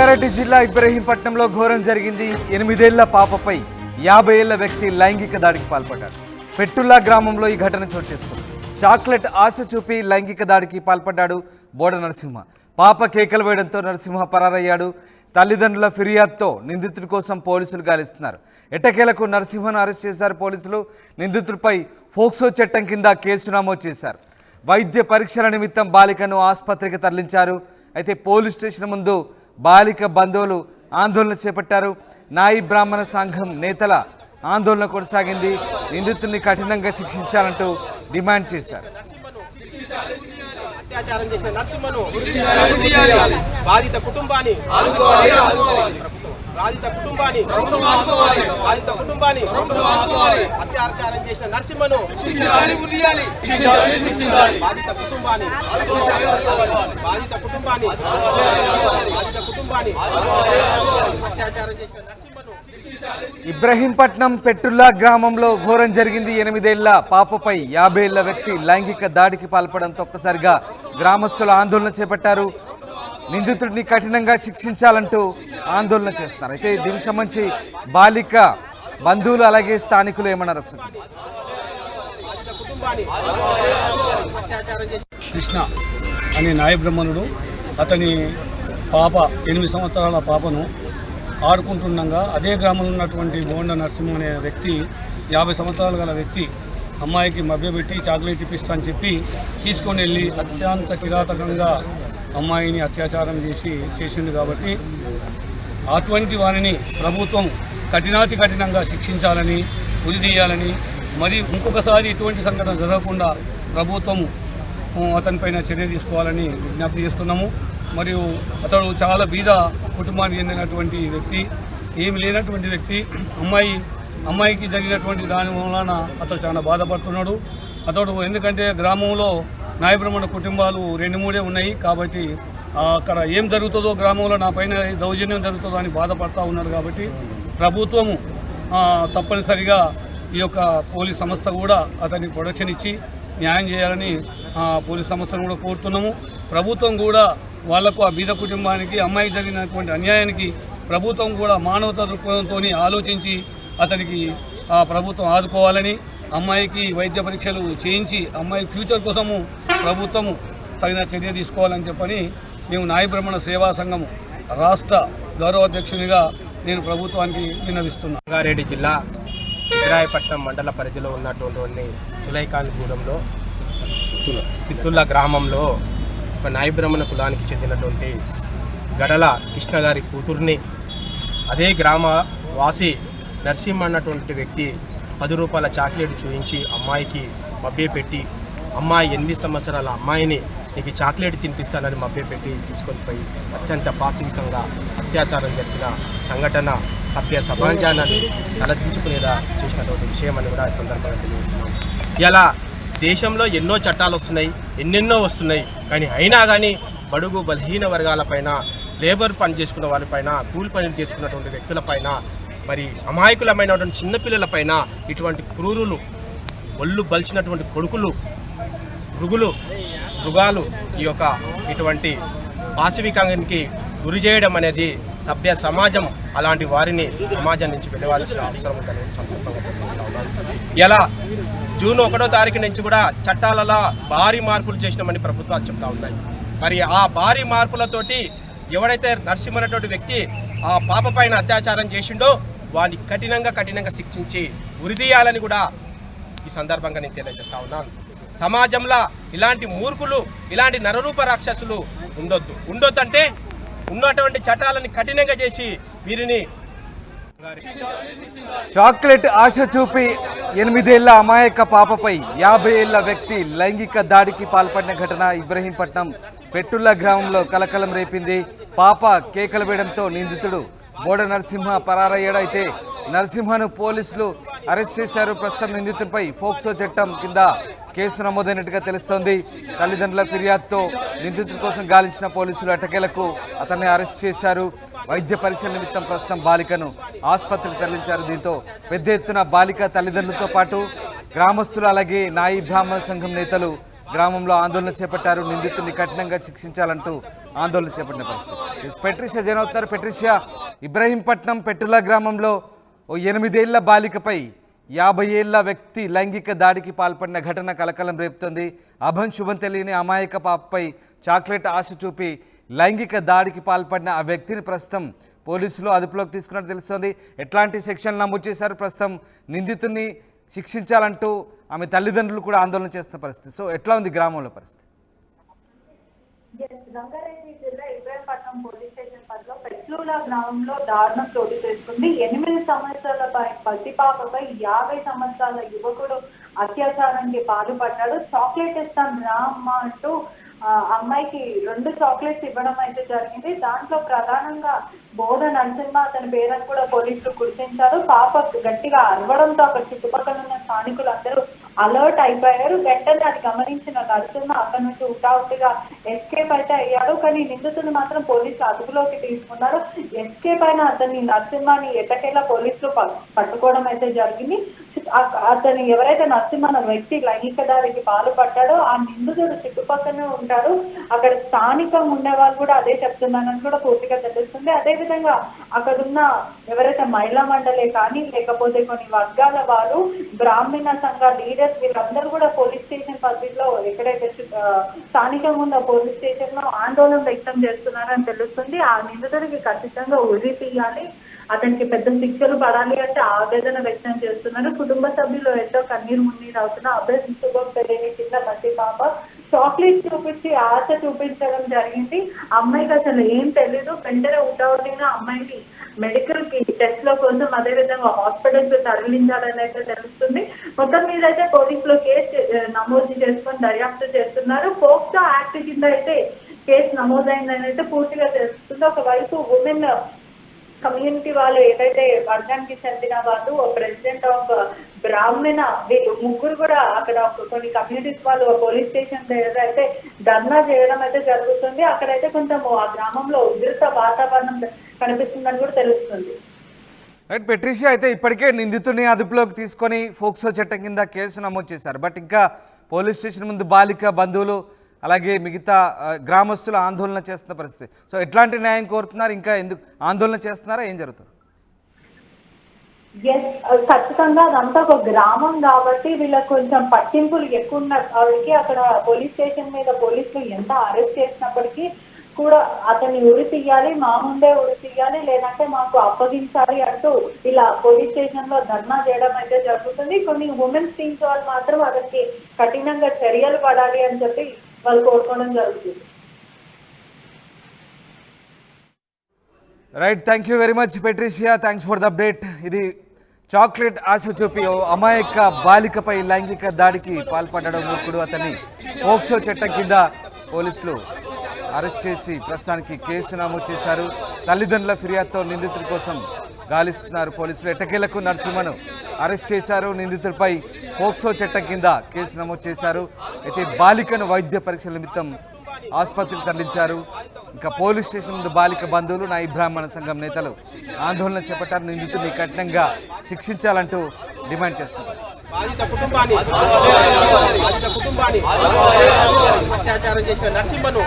రంగారెడ్డి జిల్లా ఇబ్రహీంపట్నంలో ఘోరం జరిగింది. 8 ఏళ్ల పాపపై 50 ఏళ్ల వ్యక్తి లైంగిక దాడికి పాల్పడ్డాడు. పెట్టుల్లా గ్రామంలో ఈ ఘటన చోటు చేసుకుంది. చాక్లెట్ ఆశ చూపి లైంగిక దాడికి పాల్పడ్డాడు బోడ నరసింహ. పాప కేకలు వేయడంతో నరసింహ పరారయ్యాడు. తల్లిదండ్రుల ఫిర్యాదుతో నిందితుడి కోసం పోలీసులు గాలిస్తున్నారు. ఎట్టకేలకు నరసింహను అరెస్ట్ చేశారు పోలీసులు. నిందితుడిపై ఫోక్సో చట్టం కింద కేసు నమోదు చేశారు. వైద్య పరీక్షల నిమిత్తం బాలికను ఆసుపత్రికి తరలించారు. అయితే పోలీస్ స్టేషన్ ముందు బాలిక బంధువులు ఆందోళన చేపట్టారు. నాయి బ్రాహ్మణ సంఘం నేతల ఆందోళన కొనసాగింది. నిందితుల్ని కఠినంగా శిక్షించాలంటూ డిమాండ్ చేశారు. అత్యాచారం చేసిన నరసింహను బాధిత కుటుంబాన్ని అత్యాచారం చేసిన నరసింహను బాధిత కుటుంబాన్ని అత్యాచారం చేసిన నరసింహను. ఇబ్రహీంపట్నం పెట్టుల్లా గ్రామంలో ఘోరం జరిగింది. 8 ఏళ్ల పాపపై 50 ఏళ్ల వ్యక్తి లైంగిక దాడికి పాల్పడంతో ఒక్కసారిగా గ్రామస్తులు ఆందోళన చేపట్టారు. నిందితుడిని కఠినంగా శిక్షించాలంటూ ఆందోళన చేస్తున్నారు. అయితే దీనికి సంబంధించి బాలిక బంధువులు అలాగే స్థానికులు ఏమన్నారు? కృష్ణ అనే నాయ బ్రహ్మణుడు అతని పాప 8 సంవత్సరాల పాపను ఆడుకుంటుండగా అదే గ్రామంలో ఉన్నటువంటి బోండ నరసింహ అనే వ్యక్తి 50 సంవత్సరాలు గల వ్యక్తి అమ్మాయికి మభ్యపెట్టి చాక్లెట్ ఇప్పిస్తా అని చెప్పి తీసుకొని వెళ్ళి అత్యంత కిరాతకంగా అమ్మాయిని అత్యాచారం చేసింది. కాబట్టి అటువంటి వారిని ప్రభుత్వం కఠినాతి కఠినంగా శిక్షించాలని, ఉరిదీయాలని, మరి ఇంకొకసారి ఇటువంటి సంఘటన జరగకుండా ప్రభుత్వం అతనిపైన చర్య తీసుకోవాలని విజ్ఞప్తి చేస్తున్నాము. మరియు అతడు చాలా బీద కుటుంబానికి చెందినటువంటి వ్యక్తి, ఏమి లేనటువంటి వ్యక్తి. అమ్మాయికి జరిగినటువంటి దాని వలన అతడు చాలా బాధపడుతున్నాడు. అతడు ఎందుకంటే గ్రామంలో నాయబ్రహ్మణ కుటుంబాలు 2-3 ఉన్నాయి. కాబట్టి అక్కడ ఏం జరుగుతుందో గ్రామంలో నా పైన దౌర్జన్యం జరుగుతుందో అని బాధపడుతూ ఉన్నారు. కాబట్టి ప్రభుత్వము తప్పనిసరిగా ఈ యొక్క పోలీస్ సంస్థ కూడా అతనికి ప్రొటెక్షన్ ఇచ్చి న్యాయం చేయాలని పోలీస్ సంస్థను కూడా కోరుతున్నాము. ప్రభుత్వం కూడా వాళ్లకు ఆ బీద కుటుంబానికి అమ్మాయికి జరిగినటువంటి అన్యాయానికి ప్రభుత్వం కూడా మానవతా దృక్పథంతో ఆలోచించి అతనికి ప్రభుత్వం ఆదుకోవాలని, అమ్మాయికి వైద్య పరీక్షలు చేయించి అమ్మాయి ఫ్యూచర్ కోసము ప్రభుత్వము తగిన చర్య తీసుకోవాలని చెప్పని మేము నాయి బ్రాహ్మణ సేవా సంఘం రాష్ట్ర గౌరవ అధ్యక్షునిగా నేను ప్రభుత్వానికి విన్నవిస్తున్నాను. రంగారెడ్డి జిల్లా ఇబ్రాహీంపట్నం మండల పరిధిలో ఉన్నటువంటి తులైకాన్గూడెంలో పిత్తుల్లా గ్రామంలో ఒక నాయి బ్రాహ్మణ కులానికి చెందినటువంటి గడల కృష్ణ గారి కూతుర్ని అదే గ్రామ వాసి నరసింహ అన్నటువంటి వ్యక్తి 10 రూపాయల చాక్లెట్ చూయించి అమ్మాయికి మభ్యపెట్టి, అమ్మాయి 8 సంవత్సరాల అమ్మాయిని నీకు చాక్లెట్ తినిపిస్తానని మభ్యపెట్టి తీసుకొని పోయి అత్యంత పాశవికంగా అత్యాచారం జరిపిన సంఘటన సభ్య సమాజాన్ని తలదించుకునేలా చేసినటువంటి విషయం అని కూడా సందర్భంగా తెలియజేస్తున్నాం. ఇలా దేశంలో ఎన్నో చట్టాలు వస్తున్నాయి, ఎన్నెన్నో వస్తున్నాయి. కానీ అయినా కానీ బడుగు బలహీన వర్గాలపైన, లేబర్ పని చేసుకున్న వాళ్ళపైన, కూలి పనులు చేసుకున్నటువంటి వ్యక్తులపైన, మరి అమాయకులమైనటువంటి చిన్నపిల్లలపైన ఇటువంటి క్రూరులు, ఒళ్ళు బలిచినటువంటి కొడుకులు, మృగాలు ఈ యొక్క ఇటువంటి పాశవికానికి గురి చేయడం అనేది సభ్య సమాజం అలాంటి వారిని సమాజం నుంచి వెళ్ళవలసిన అవసరం ఉందని సందర్భంగా తెలియజేస్తా ఉన్నాను. ఇలా జూన్ 1వ తారీఖు నుంచి కూడా చట్టాలలో భారీ మార్పులు చేసినామని ప్రభుత్వాలు చెప్తా ఉన్నాయి. మరి ఆ భారీ మార్పులతోటి ఎవడైతే నరసింహ అనేటువంటి వ్యక్తి ఆ పాప పైన అత్యాచారం చేసిండో వాడిని కఠినంగా శిక్షించి ఉరిదీయాలని కూడా ఈ సందర్భంగా నేను తెలియజేస్తా ఉన్నాను. సమాజంలో ఇలాంటి మూర్ఖులు, ఇలాంటి నరరూప రాక్షసులు ఉండొద్దు అంటే ఉన్నటువంటి చట్టాలను కఠినంగా చేసి వీరిని చాక్లెట్ ఆశ చూపి 8 ఏళ్ల అమాయక పాపపై 50 ఏళ్ల వ్యక్తి లైంగిక దాడికి పాల్పడిన ఘటన ఇబ్రహీంపట్నం పెట్టుల్లా గ్రామంలో కలకలం రేపింది. పాప కేకలు వేయడంతో నిందితుడు బోడ నరసింహ పరారయ్యాడు. అయితే నరసింహను పోలీసులు అరెస్ట్ చేశారు. ప్రస్తుతం నిందితుడిపై ఫోక్సో చట్టం కింద కేసు నమోదైనట్టుగా తెలుస్తోంది. తల్లిదండ్రుల ఫిర్యాదుతో నిందితుడి కోసం గాలించిన పోలీసులు ఎట్టకేలకు అతన్ని అరెస్ట్ చేశారు. వైద్య పరీక్షల నిమిత్తం ప్రస్తుతం బాలికను ఆసుపత్రికి తరలించారు. దీంతో పెద్ద ఎత్తున బాలిక తల్లిదండ్రులతో పాటు గ్రామస్తులు అలాగే నాయి బ్రాహ్మణ సంఘం నేతలు గ్రామంలో ఆందోళన చేపట్టారు. నిందితుడిని కఠినంగా శిక్షించాలంటూ ఆందోళన చేపట్టిన పరిస్థితి. పెట్రిషియా జైన్ అవుతున్నారు. పెట్రిషియా, ఇబ్రహీంపట్నం పెట్టుల గ్రామంలో ఓ 8 ఏళ్ల బాలికపై 50 ఏళ్ల వ్యక్తి లైంగిక దాడికి పాల్పడిన ఘటన కలకలం రేపుతోంది. అభం శుభం తెలియని అమాయక పాపపై చాక్లెట్ ఆశ చూపి లైంగిక దాడికి పాల్పడిన ఆ వ్యక్తిని ప్రస్తుతం పోలీసులు అదుపులోకి తీసుకున్నట్టు తెలుస్తోంది. ఎట్లాంటి సెక్షన్లు నమోదు చేశారు? ప్రస్తుతం నిందితుడిని శిక్షించాలంటూ ఆమె తల్లిదండ్రులు కూడా ఆందోళన చేస్తున్న పరిస్థితి. సో ఎట్లా ఉంది గ్రామంలో పరిస్థితి? రంగారెడ్డి జిల్లా ఇబ్రహీంపట్నం పోలీస్ స్టేషన్ పరిధిలో పెట్లూల గ్రామంలో దారుణం చోటు చేసుకుంది. 8 సంవత్సరాల పసిపాపపై 50 సంవత్సరాల యువకుడు అత్యాచారానికి పాల్పడ్డాడు. చాక్లెట్ ఇస్తాను రా అమ్మ అంటూ అమ్మాయికి 2 చాక్లెట్స్ ఇవ్వడం అయితే జరిగింది. దాంట్లో ప్రధానంగా బోధ నరసింహ అతని పేరును కూడా పోలీసులు గుర్తించారు. పాప గట్టిగా అరవడంతో అక్కడ చుట్టుపక్కల ఉన్న స్థానికులు అందరూ అలర్ట్ అయిపోయారు. వెంటనే అది గమనించిన నరసింహ అక్కడి నుంచి హుటాహుటిగా ఎస్కేప్ అయితే అయ్యాడు. కానీ నిందితులు మాత్రం పోలీసులు అదుపులోకి తీసుకున్నారు. ఎస్కేప్ అయిన అతన్ని నరసింహని ఎట్టకేలా పోలీసులు పట్టుకోవడం అయితే జరిగింది. అతను ఎవరైతే నరసింహ అనే వ్యక్తి లైంగిక దాడికి పాల్పడ్డాడో ఆ నిందితుడు చుట్టుపక్కనే ఉంటాడు. అక్కడ స్థానికంగా ఉండే వాళ్ళు కూడా అదే చెప్తున్నారని కూడా పూర్తిగా తెలుస్తుంది. అదేవిధంగా అక్కడున్న ఎవరైతే మహిళా మండలే కానీ లేకపోతే కొన్ని వర్గాల వాళ్ళు, బ్రాహ్మణ సంఘ లీడర్స్ వీళ్ళందరూ కూడా పోలీస్ స్టేషన్ పరిధిలో ఎక్కడైతే స్థానికంగా ఉన్న పోలీస్ స్టేషన్ లో ఆందోళన వ్యక్తం చేస్తున్నారని తెలుస్తుంది. ఆ నిందితుడికి ఖచ్చితంగా ఉరి తీయాలి, అతనికి పెద్ద శిక్షలు పడాలి అంటే ఆవేదన వ్యక్తం చేస్తున్నారు. కుటుంబ సభ్యులు ఎంతో కన్నీరు మున్నీరు అవుతున్నా అభ్యర్థించుకోక తెలియని చిన్న పసి పాప చాక్లెట్ చూపించి ఆశ చూపించడం జరిగింది. అమ్మాయికి అసలు ఏం తెలీదు. వెంటనే ఉటావుటిగా అమ్మాయిని మెడికల్ కి టెస్ట్ లో కోసం అదేవిధంగా హాస్పిటల్ కి తరలించాలని అయితే తెలుస్తుంది. మొత్తం మీద అయితే పోలీసులు కేసు నమోదు చేసుకొని దర్యాప్తు చేస్తున్నారు. పోక్సో యాక్ట్ కింద అయితే కేసు నమోదైందని అయితే పూర్తిగా తెలుస్తుంది. ఒకవైపు ఉమెన్ కమ్యూనిటీ వాళ్ళు ఏదైతే వర్గానికి చెందిన వాళ్ళు ప్రెసిడెంట్ ఆఫ్ బ్రాహ్మణ వీళ్ళు ముగ్గురు కూడా అక్కడ కొన్ని కమ్యూనిటీస్ వాళ్ళు పోలీస్ స్టేషన్ దగ్గర అయితే ధర్నా చేయడం అయితే జరుగుతుంది. అక్కడైతే కొంచెం ఆ గ్రామంలో ఉధృత వాతావరణం కనిపిస్తుందని కూడా తెలుస్తుంది. రైట్ పెట్రిషియా, అయితే ఇప్పటికే నిందితుడిని అదుపులోకి తీసుకొని ఫోక్సో చట్టం కింద కేసు నమోదు చేశారు. బట్ ఇంకా పోలీస్ స్టేషన్ ముందు బాలిక బంధువులు అలాగే మిగతా గ్రామస్తులు ఆందోళన చేస్తున్న పరిస్థితి. సో ఎట్లాంటి న్యాయం కోరుతున్నారు? ఇంకా ఎందుకు ఆందోళన చేస్తున్నారా? ఏం జరుగుతుంది? ఖచ్చితంగా అదంతా ఒక గ్రామం కాబట్టి వీళ్ళకి కొంచెం పట్టింపులు ఎక్కువ ఉన్నప్పటికీ అక్కడ పోలీస్ స్టేషన్ మీద పోలీసులు ఎంత అరెస్ట్ చేసినప్పటికీ కూడా అతన్ని ఉరి తీయాలి, మా ముందే ఉరి తీయాలి, లేదంటే మాకు అప్పగించాలి అంటూ ఇలా పోలీస్ స్టేషన్ లో ధర్నా చేయడం అయితే జరుగుతుంది. కొన్ని ఉమెన్స్ టీమ్స్ వాళ్ళు మాత్రం అతనికి కఠినంగా చర్యలు పడాలి అని చెప్పి వాళ్ళు కోరుకోవడం జరుగుతుంది. Right, thank you very much Patricia, thanks for the update. ఇది చాక్లెట్ ఆశ చూపి అమాయక బాలికపై లైంగిక దాడికి పాల్పడడం మూర్ఖుడు. అతన్ని పోక్సో చట్టం కింద పోలీసులు అరెస్ట్ చేసి ప్రస్తుతానికి కేసు నమోదు చేశారు. తల్లిదండ్రుల ఫిర్యాదుతో నిందితుల కోసం గాలిస్తున్నారు పోలీసులు. ఎట్టకేలకు నరసింహను అరెస్ట్ చేశారు. నిందితుడిపై పోక్సో చట్టం కింద కేసు నమోదు చేశారు. అయితే బాలికను వైద్య పరీక్షల నిమిత్తం ఆసుపత్రికి తరలించారు. ఇంకా పోలీస్ స్టేషన్ ముందు బాలిక బంధువులు, నాయి బ్రాహ్మణ సంఘం నేతలు ఆందోళన చేపట్టారు. నిందితుడిని కఠినంగా శిక్షించాలంటూ డిమాండ్ చేస్తున్నారు. అత్యాచారం చేసిన నరసింహను